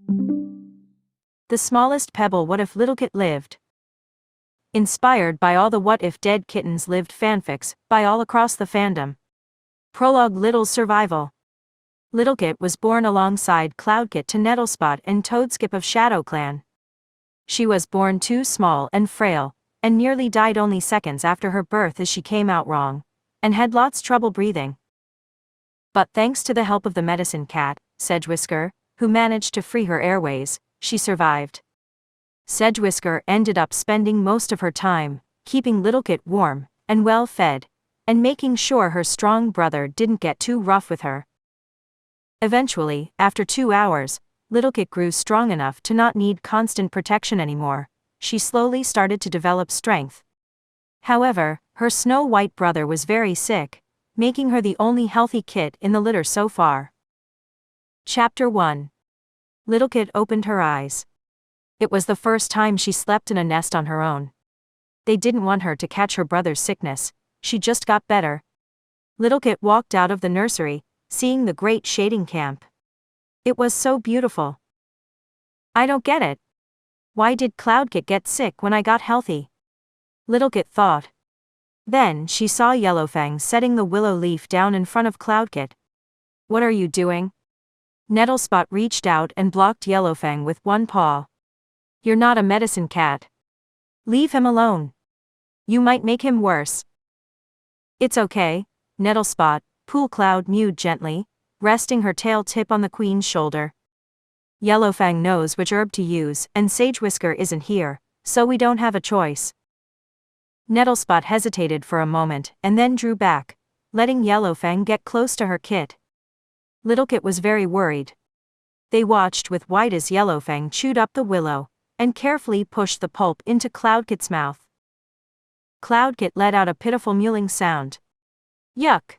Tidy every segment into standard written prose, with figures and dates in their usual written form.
The Smallest Pebble. What if Littlekit lived? Inspired by all the What If Dead Kittens Lived fanfics, by all across the fandom. Prologue. Little's survival. Littlekit was born alongside Cloudkit to Nettlespot and Toadskip of Shadow Clan. She was born too small and frail, and nearly died only seconds after her birth as she came out wrong, and had lots trouble breathing. But thanks to the help of the medicine cat, Sedgewhisker, who managed to free her airways, she survived. Sedgewhisker ended up spending most of her time keeping Littlekit warm and well fed, and making sure her strong brother didn't get too rough with her. Eventually, after 2 hours, Littlekit grew strong enough to not need constant protection anymore. She slowly started to develop strength. However, her snow-white brother was very sick, making her the only healthy kit in the litter so far. Chapter 1. Littlekit opened her eyes. It was the first time she slept in a nest on her own. They didn't want her to catch her brother's sickness. She just got better. Littlekit walked out of the nursery, seeing the great shading camp. It was so beautiful. I don't get it. Why did Cloudkit get sick when I got healthy? Littlekit thought. Then she saw Yellowfang setting the willow leaf down in front of Cloudkit. What are you doing? Nettlespot reached out and blocked Yellowfang with one paw. You're not a medicine cat. Leave him alone. You might make him worse. It's okay, Nettlespot, Poolcloud mewed gently, resting her tail tip on the queen's shoulder. Yellowfang knows which herb to use, and Sedgewhisker isn't here, so we don't have a choice. Nettlespot hesitated for a moment and then drew back, letting Yellowfang get close to her kit. Littlekit was very worried. They watched with wide as Yellowfang chewed up the willow, and carefully pushed the pulp into Cloudkit's mouth. Cloudkit let out a pitiful mewling sound. Yuck!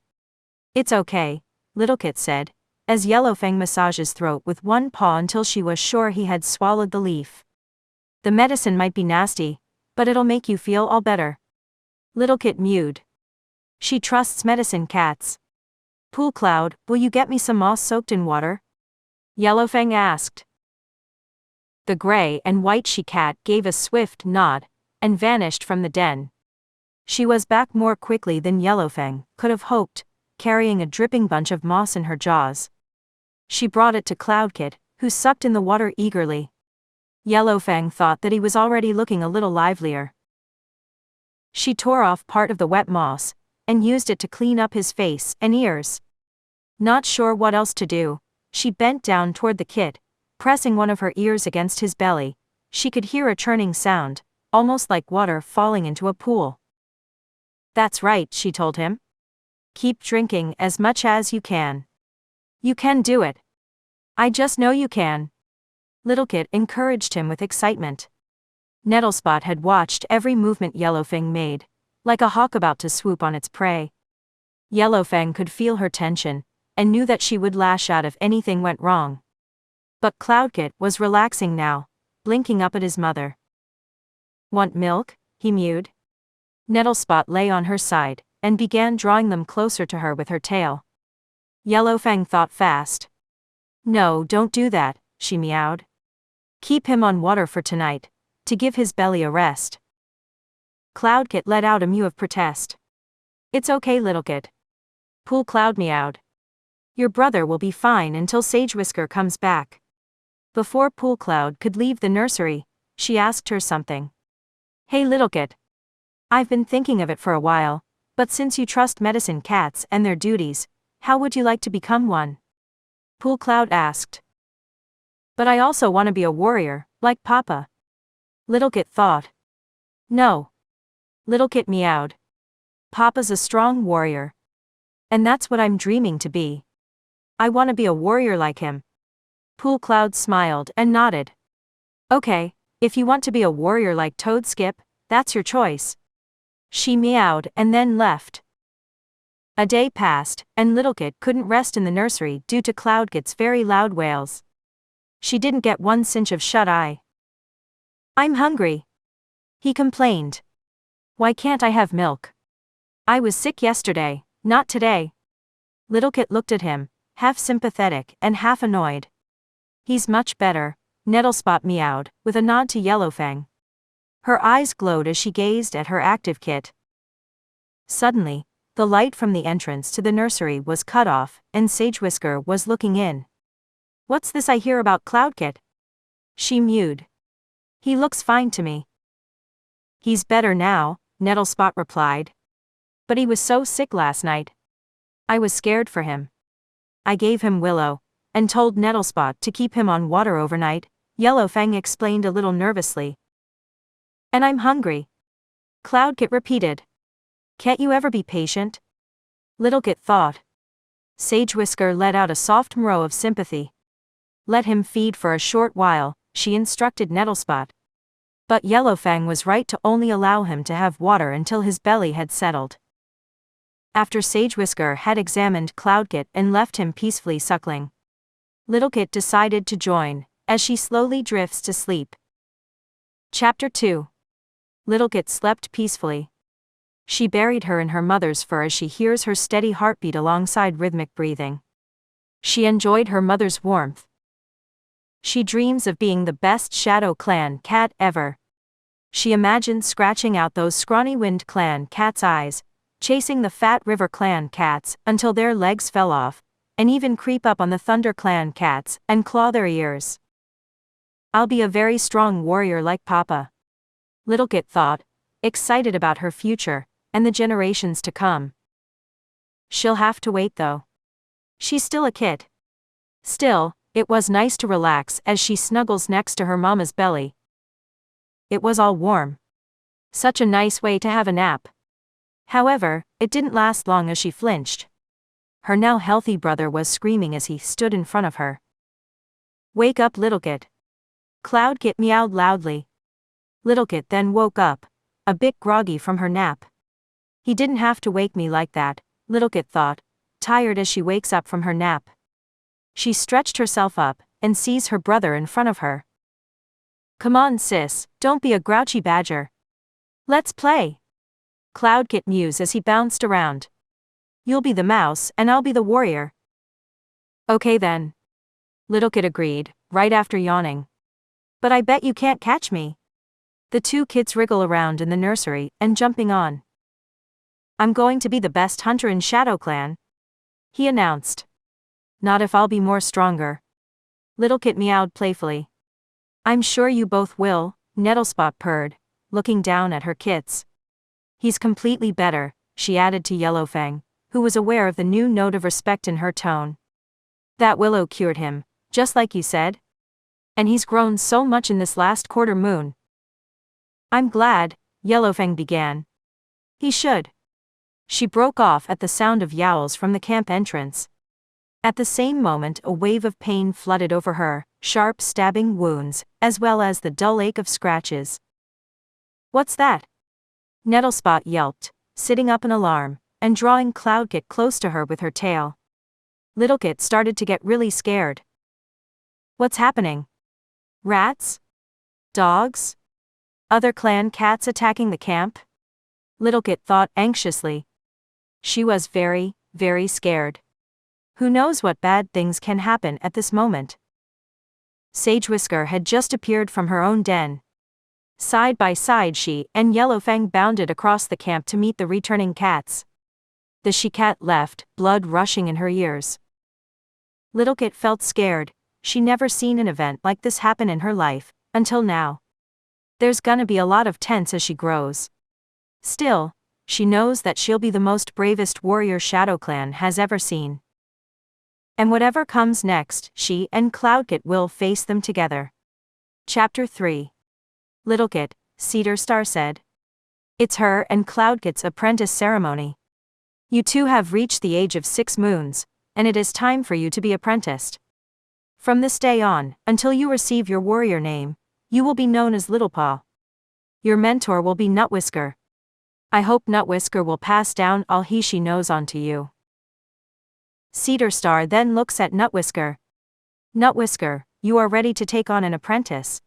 It's okay, Littlekit said, as Yellowfang massaged his throat with one paw until she was sure he had swallowed the leaf. The medicine might be nasty, but it'll make you feel all better. Littlekit mewed. She trusts medicine cats. Poolcloud, will you get me some moss soaked in water? Yellowfang asked. The gray and white she-cat gave a swift nod, and vanished from the den. She was back more quickly than Yellowfang could have hoped, carrying a dripping bunch of moss in her jaws. She brought it to Cloudkit, who sucked in the water eagerly. Yellowfang thought that he was already looking a little livelier. She tore off part of the wet moss, and used it to clean up his face and ears. Not sure what else to do, she bent down toward the kit, pressing one of her ears against his belly. She could hear a churning sound, almost like water falling into a pool. That's right, she told him. Keep drinking as much as you can. You can do it. I just know you can. Littlekit encouraged him with excitement. Nettlespot had watched every movement Yellowfang made, like a hawk about to swoop on its prey. Yellowfang could feel her tension, and knew that she would lash out if anything went wrong. But Cloudkit was relaxing now, blinking up at his mother. Want milk? He mewed. Nettlespot lay on her side, and began drawing them closer to her with her tail. Yellowfang thought fast. No, don't do that, she meowed. Keep him on water for tonight, to give his belly a rest. Cloudkit let out a mew of protest. It's okay, Littlekit. Poolcloud meowed. Your brother will be fine until Sedgewhisker comes back. Before Poolcloud could leave the nursery, she asked her something. Hey Littlekit. I've been thinking of it for a while, but since you trust medicine cats and their duties, how would you like to become one? Poolcloud asked. But I also want to be a warrior, like Papa. Littlekit thought. No. Littlekit meowed. Papa's a strong warrior. And that's what I'm dreaming to be. I want to be a warrior like him. Poolcloud smiled and nodded. Okay, if you want to be a warrior like Toadskip, that's your choice. She meowed and then left. A day passed, and Littlekit couldn't rest in the nursery due to Cloudkit's very loud wails. She didn't get one cinch of shut-eye. I'm hungry, he complained. Why can't I have milk? I was sick yesterday, not today. Littlekit looked at him, half sympathetic and half annoyed. He's much better, Nettlespot meowed, with a nod to Yellowfang. Her eyes glowed as she gazed at her active kit. Suddenly, the light from the entrance to the nursery was cut off, and Sage Whisker was looking in. "What's this I hear about Cloudkit?" she mewed. "He looks fine to me." "He's better now," Nettlespot replied. "But he was so sick last night. I was scared for him. I gave him Willow, and told Nettlespot to keep him on water overnight," Yellowfang explained a little nervously. "And I'm hungry," Cloudkit repeated. "Can't you ever be patient?" Littlekit thought. Sage Whisker let out a soft meow of sympathy. "Let him feed for a short while," she instructed Nettlespot. But Yellowfang was right to only allow him to have water until his belly had settled. After Sage Whisker had examined Cloudkit and left him peacefully suckling, Littlekit decided to join, as she slowly drifts to sleep. Chapter 2. Littlekit slept peacefully. She buried her in her mother's fur as she hears her steady heartbeat alongside rhythmic breathing. She enjoyed her mother's warmth. She dreams of being the best Shadow Clan cat ever. She imagines scratching out those scrawny Wind Clan cats' eyes, chasing the fat River Clan cats until their legs fell off, and even creep up on the Thunder Clan cats and claw their ears. "I'll be a very strong warrior like Papa," Littlekit thought, excited about her future and the generations to come. She'll have to wait though. She's still a kid. Still, it was nice to relax as she snuggles next to her mama's belly. It was all warm. Such a nice way to have a nap. However, it didn't last long as she flinched. Her now healthy brother was screaming as he stood in front of her. "Wake up, Littlekit." Cloudkit meowed loudly. Littlekit then woke up, a bit groggy from her nap. "He didn't have to wake me like that," Littlekit thought, tired as she wakes up from her nap. She stretched herself up and sees her brother in front of her. "Come on, sis, don't be a grouchy badger. Let's play." Cloudkit mews as he bounced around. "You'll be the mouse and I'll be the warrior." "Okay then," Littlekit agreed, right after yawning. "But I bet you can't catch me." The two kids wriggle around in the nursery and jumping on. "I'm going to be the best hunter in Shadow Clan," he announced. "Not if I'll be more stronger," Littlekit meowed playfully. "I'm sure you both will," Nettlespot purred, looking down at her kits. "He's completely better," she added to Yellowfang, who was aware of the new note of respect in her tone. "That Willow cured him, just like you said. And he's grown so much in this last quarter moon." "I'm glad," Yellowfang began. "He should." She broke off at the sound of yowls from the camp entrance. At the same moment a wave of pain flooded over her, sharp stabbing wounds, as well as the dull ache of scratches. "What's that?" Nettlespot yelped, sitting up in alarm, and drawing Cloudkit close to her with her tail. Littlekit started to get really scared. "What's happening? Rats? Dogs? Other clan cats attacking the camp?" Littlekit thought anxiously. She was very, very scared. Who knows what bad things can happen at this moment? Sage Whisker had just appeared from her own den. Side by side she and Yellowfang bounded across the camp to meet the returning cats. The she-cat left, blood rushing in her ears. Littlekit felt scared. She never seen an event like this happen in her life, until now. There's gonna be a lot of tense as she grows. Still, she knows that she'll be the most bravest warrior Shadow Clan has ever seen. And whatever comes next, she and Cloudkit will face them together. Chapter 3. Littlekit, Cedar Star said. "It's her and Cloudkit's apprentice ceremony. You two have reached the age of 6 moons, and it is time for you to be apprenticed. From this day on, until you receive your warrior name, you will be known as Littlepaw. Your mentor will be Nutwhisker. I hope Nutwhisker will pass down all he/she knows on to you." Cedar Star then looks at Nutwhisker. "Nutwhisker, you are ready to take on an apprentice.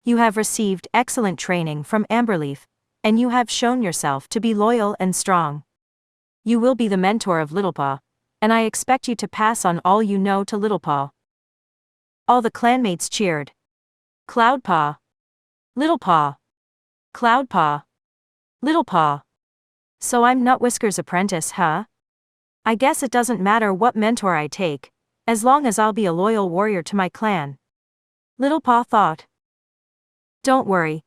You have received excellent training from Amberleaf, and you have shown yourself to be loyal and strong. You will be the mentor of Littlepaw, and I expect you to pass on all you know to Littlepaw." All the clanmates cheered. Cloudpaw. Little Paw. Cloudpaw. Little Paw. So I'm Nutwhisker's apprentice, huh? I guess it doesn't matter what mentor I take, as long as I'll be a loyal warrior to my clan. Little Paw thought. Don't worry.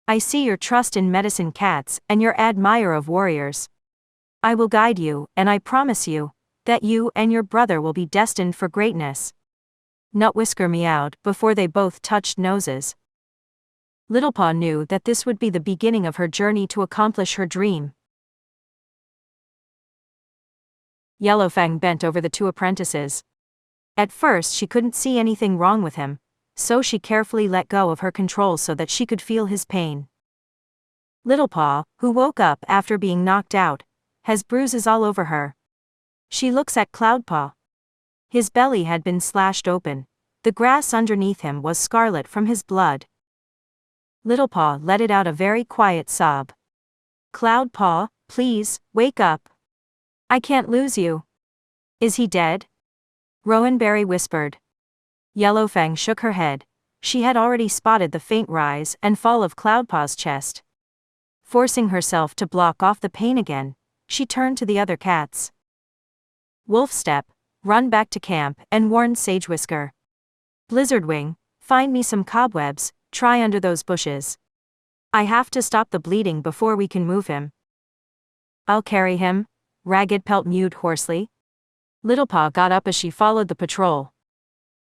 I see your trust in medicine cats and your admire of warriors. I will guide you, and I promise you that you and your brother will be destined for greatness. Nutwhisker meowed before they both touched noses. Little Paw knew that this would be the beginning of her journey to accomplish her dream. Yellowfang bent over the two apprentices. At first she couldn't see anything wrong with him, so she carefully let go of her control so that she could feel his pain. Little Paw, who woke up after being knocked out, has bruises all over her. She looks at Cloudpaw. His belly had been slashed open. The grass underneath him was scarlet from his blood. Little Paw let it out a very quiet sob. Cloudpaw, please, wake up. I can't lose you. Is he dead? Rowanberry whispered. Yellowfang shook her head. She had already spotted the faint rise and fall of Cloudpaw's chest. Forcing herself to block off the pain again, she turned to the other cats. Wolfstep, run back to camp and warn Sagewhisker. Blizzardwing, find me some cobwebs, try under those bushes. I have to stop the bleeding before we can move him. I'll carry him, Raggedpelt mewed hoarsely. Littlepaw got up as she followed the patrol.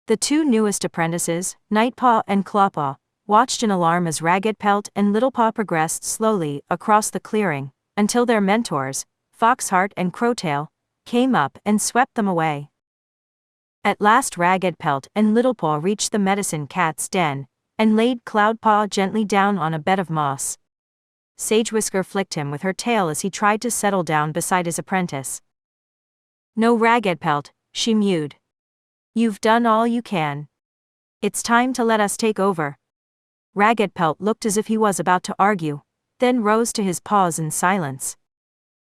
The two newest apprentices, Nightpaw and Clawpaw, watched in alarm as Raggedpelt and Littlepaw progressed slowly across the clearing, until their mentors, Foxheart and Crowtail, came up and swept them away. At last Raggedpelt and Littlepaw reached the medicine cat's den, and laid Cloudpaw gently down on a bed of moss. Sagewhisker flicked him with her tail as he tried to settle down beside his apprentice. No, Raggedpelt, she mewed. You've done all you can. It's time to let us take over. Raggedpelt looked as if he was about to argue, then rose to his paws in silence.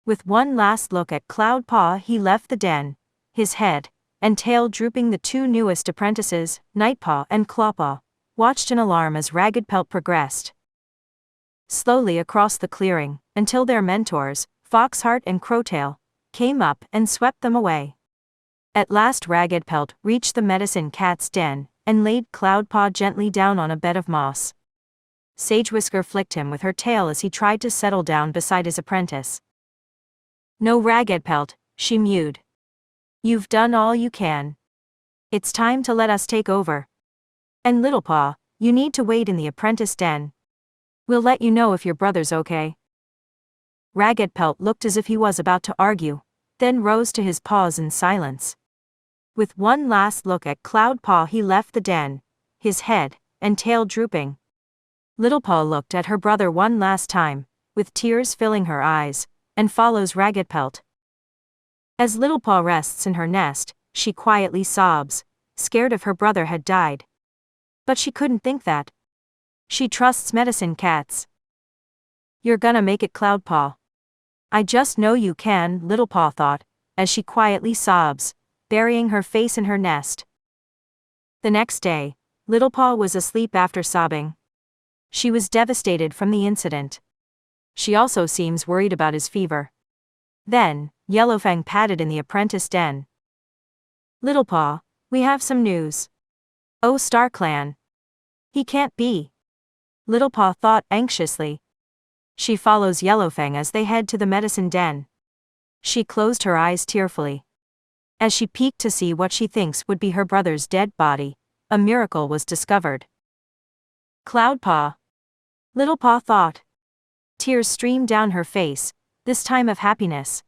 With one last look at Cloudpaw he left the den, his head and tail drooping. The two newest apprentices, Nightpaw and Clawpaw, watched in alarm as Raggedpelt progressed slowly across the clearing, until their mentors, Foxheart and Crowtail, came up and swept them away. At last Raggedpelt reached the medicine cat's den, and laid Cloudpaw gently down on a bed of moss. Sagewhisker flicked him with her tail as he tried to settle down beside his apprentice. No, Raggedpelt, she mewed. You've done all you can. It's time to let us take over. And Littlepaw, you need to wait in the apprentice den. We'll let you know if your brother's okay. Raggedpelt looked as if he was about to argue, then rose to his paws in silence. With one last look at Cloudpaw he left the den, his head and tail drooping. Littlepaw looked at her brother one last time, with tears filling her eyes, and follows Raggedpelt. As Littlepaw rests in her nest, she quietly sobs, scared if her brother had died. But she couldn't think that. She trusts medicine cats. You're gonna make it, Cloudpaw. I just know you can, Littlepaw thought, as she quietly sobs, burying her face in her nest. The next day, Littlepaw was asleep after sobbing. She was devastated from the incident. She also seems worried about his fever. Then, Yellowfang patted in the apprentice den. Littlepaw, we have some news. Oh, StarClan. He can't be. Littlepaw thought anxiously. She follows Yellowfang as they head to the medicine den. She closed her eyes tearfully. As she peeked to see what she thinks would be her brother's dead body, a miracle was discovered. Cloudpaw. Littlepaw thought. Tears streamed down her face, this time of happiness.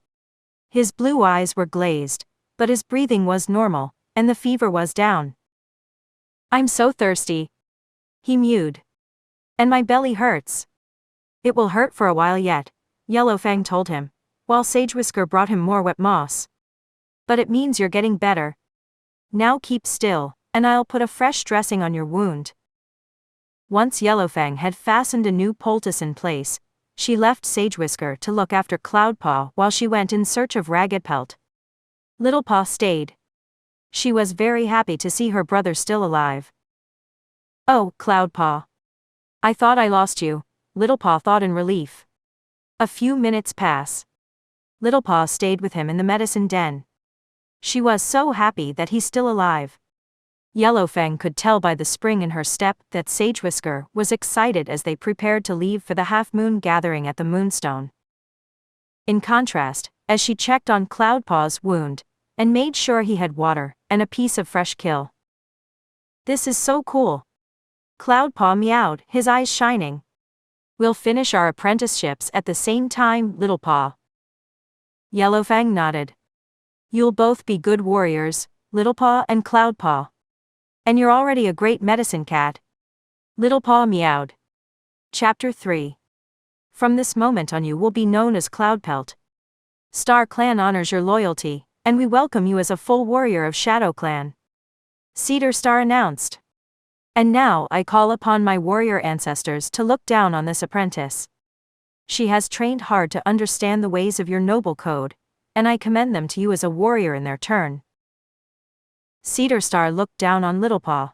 His blue eyes were glazed, but his breathing was normal, and the fever was down. I'm so thirsty. He mewed. And my belly hurts. It will hurt for a while yet, Yellowfang told him, while Sagewhisker brought him more wet moss. But it means you're getting better. Now keep still, and I'll put a fresh dressing on your wound. Once Yellowfang had fastened a new poultice in place, she left Sagewhisker to look after Cloudpaw while she went in search of Raggedpelt. Littlepaw stayed. She was very happy to see her brother still alive. Oh, Cloudpaw. I thought I lost you, Littlepaw thought in relief. A few minutes pass. Littlepaw stayed with him in the medicine den. She was so happy that he's still alive. Yellowfang could tell by the spring in her step that Sage Whisker was excited as they prepared to leave for the half-moon gathering at the Moonstone. In contrast, as she checked on Cloudpaw's wound, and made sure he had water and a piece of fresh kill. This is so cool. Cloudpaw meowed, his eyes shining. We'll finish our apprenticeships at the same time, Littlepaw. Yellowfang nodded. You'll both be good warriors, Littlepaw and Cloudpaw. And you're already a great medicine cat. Littlepaw meowed. Chapter 3. From this moment on you will be known as Cloudpelt. Star Clan honors your loyalty, and we welcome you as a full warrior of Shadow Clan. Cedar Star announced. And now I call upon my warrior ancestors to look down on this apprentice. She has trained hard to understand the ways of your noble code, and I commend them to you as a warrior in their turn. Cedar Star looked down on Littlepaw.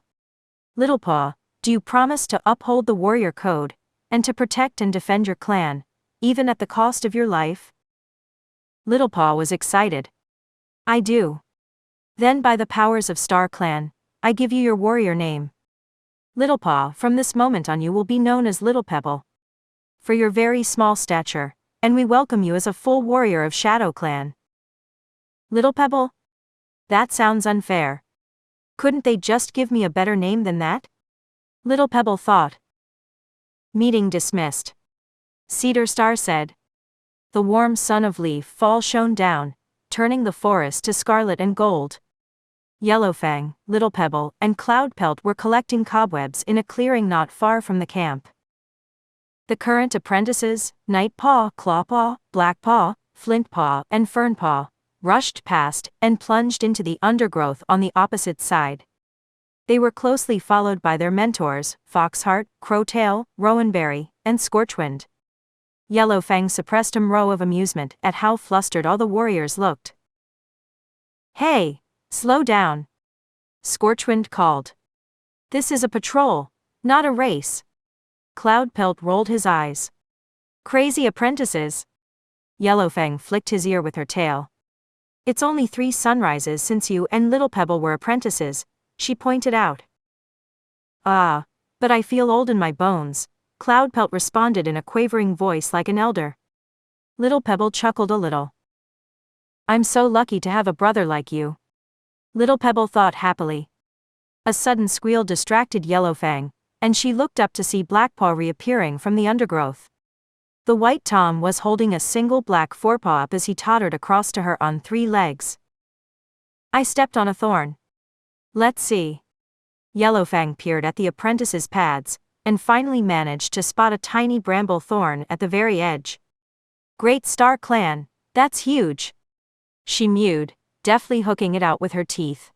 Littlepaw, do you promise to uphold the warrior code, and to protect and defend your clan, even at the cost of your life? Littlepaw was excited. I do. Then by the powers of Star Clan, I give you your warrior name. Littlepaw, from this moment on you will be known as Little Pebble. For your very small stature, and we welcome you as a full warrior of Shadow Clan. Little Pebble? That sounds unfair. Couldn't they just give me a better name than that? Little Pebble thought. Meeting dismissed. Cedar Star said. The warm sun of leaf fall shone down, turning the forest to scarlet and gold. Yellowfang, Little Pebble, and Cloudpelt were collecting cobwebs in a clearing not far from the camp. The current apprentices, Nightpaw, Clawpaw, Blackpaw, Flintpaw, and Fernpaw, rushed past and plunged into the undergrowth on the opposite side. They were closely followed by their mentors, Foxheart, Crowtail, Rowanberry, and Scorchwind. Yellowfang suppressed a row of amusement at how flustered all the warriors looked. Hey! Slow down. Scorchwind called. This is a patrol, not a race. Cloudpelt rolled his eyes. Crazy apprentices. Yellowfang flicked his ear with her tail. It's only 3 sunrises since you and Little Pebble were apprentices, she pointed out. Ah, but I feel old in my bones, Cloudpelt responded in a quavering voice like an elder. Little Pebble chuckled a little. I'm so lucky to have a brother like you. Little Pebble thought happily. A sudden squeal distracted Yellowfang, and she looked up to see Blackpaw reappearing from the undergrowth. The white Tom was holding a single black forepaw up as he tottered across to her on 3 legs. I stepped on a thorn. Let's see. Yellowfang peered at the apprentice's pads, and finally managed to spot a tiny bramble thorn at the very edge. Great Star Clan, that's huge. She mewed, deftly hooking it out with her teeth.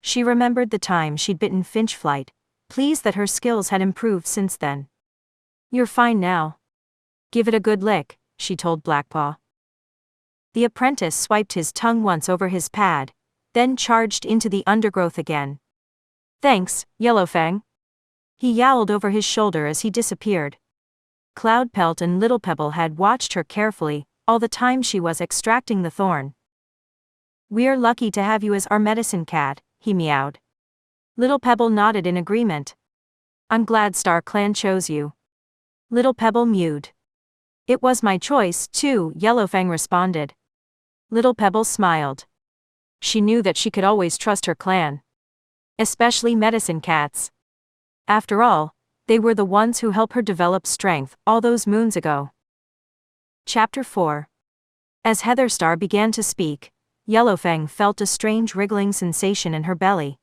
She remembered the time she'd bitten Finchflight, pleased that her skills had improved since then. You're fine now. Give it a good lick, she told Blackpaw. The apprentice swiped his tongue once over his pad, then charged into the undergrowth again. Thanks, Yellowfang. He yowled over his shoulder as he disappeared. Cloudpelt and Little Pebble had watched her carefully, all the time she was extracting the thorn. We're lucky to have you as our medicine cat, he meowed. Little Pebble nodded in agreement. I'm glad Star Clan chose you. Little Pebble mewed. It was my choice, too, Yellowfang responded. Little Pebble smiled. She knew that she could always trust her clan. Especially medicine cats. After all, they were the ones who helped her develop strength all those moons ago. Chapter 4. As Heatherstar began to speak, Yellowfang felt a strange wriggling sensation in her belly.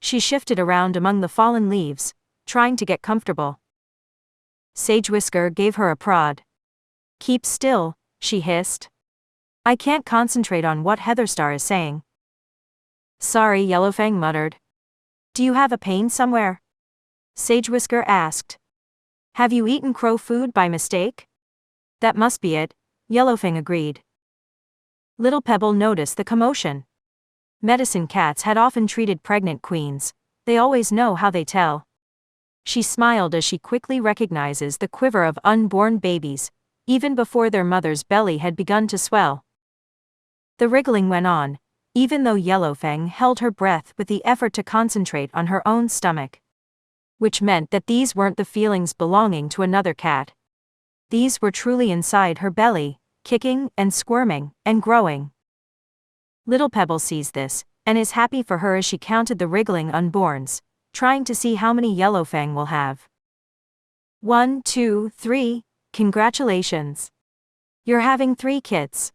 She shifted around among the fallen leaves, trying to get comfortable. Sage Whisker gave her a prod. Keep still, she hissed. I can't concentrate on what Heatherstar is saying. Sorry, Yellowfang muttered. Do you have a pain somewhere? Sage Whisker asked. Have you eaten crow food by mistake? That must be it, Yellowfang agreed. Little Pebble noticed the commotion. Medicine cats had often treated pregnant queens, They always know how they tell. She smiled as she quickly recognizes the quiver of unborn babies, even before their mother's belly had begun to swell. The wriggling went on, even though Yellowfang held her breath with the effort to concentrate on her own stomach. Which meant that these weren't the feelings belonging to another cat. These were truly inside her belly, kicking and squirming and growing. Little Pebble sees this, and is happy for her as she counted the wriggling unborns, trying to see how many Yellowfang will have. 1, 2, 3, congratulations! You're having 3 kits.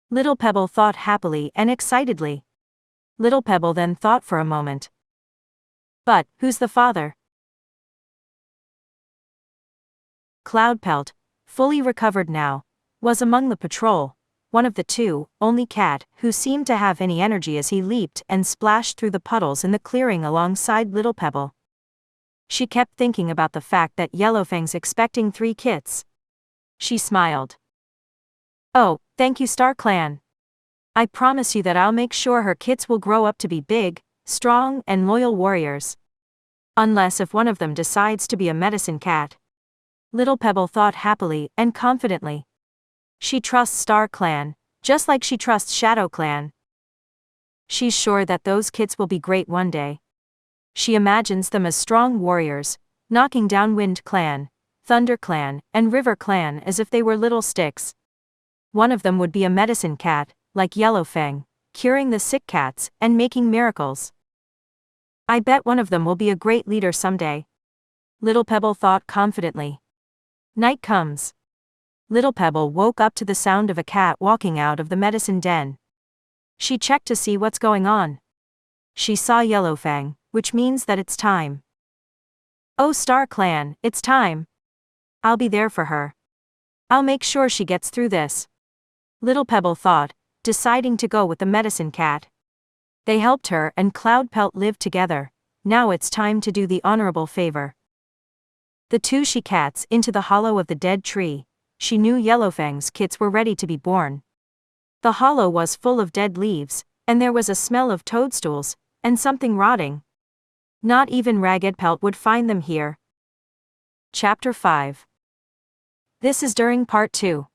Little Pebble thought happily and excitedly. Little Pebble then thought for a moment. But, who's the father? Cloudpelt, fully recovered now, was among the patrol, one of the 2, only cat who seemed to have any energy as he leaped and splashed through the puddles in the clearing alongside Little Pebble. She kept thinking about the fact that Yellowfang's expecting 3 kits. She smiled. Oh, thank you, Star Clan. I promise you that I'll make sure her kits will grow up to be big, strong, and loyal warriors. Unless if one of them decides to be a medicine cat. Little Pebble thought happily and confidently. She trusts Star Clan, just like she trusts Shadow Clan. She's sure that those kits will be great one day. She imagines them as strong warriors, knocking down Wind Clan, Thunder Clan, and River Clan as if they were little sticks. One of them would be a medicine cat, like Yellowfang, curing the sick cats and making miracles. I bet one of them will be a great leader someday. Little Pebble thought confidently. Night comes. Little Pebble woke up to the sound of a cat walking out of the medicine den. She checked to see what's going on. She saw Yellowfang, which means that it's time. Oh, Star Clan, it's time. I'll be there for her. I'll make sure she gets through this. Little Pebble thought, deciding to go with the medicine cat. They helped her and Cloudpelt lived together. Now it's time to do the honorable favor. The 2 she-cats into the hollow of the dead tree. She knew Yellowfang's kits were ready to be born. The hollow was full of dead leaves, and there was a smell of toadstools, and something rotting. Not even Ragged Pelt would find them here. Chapter 5. This is during Part 2.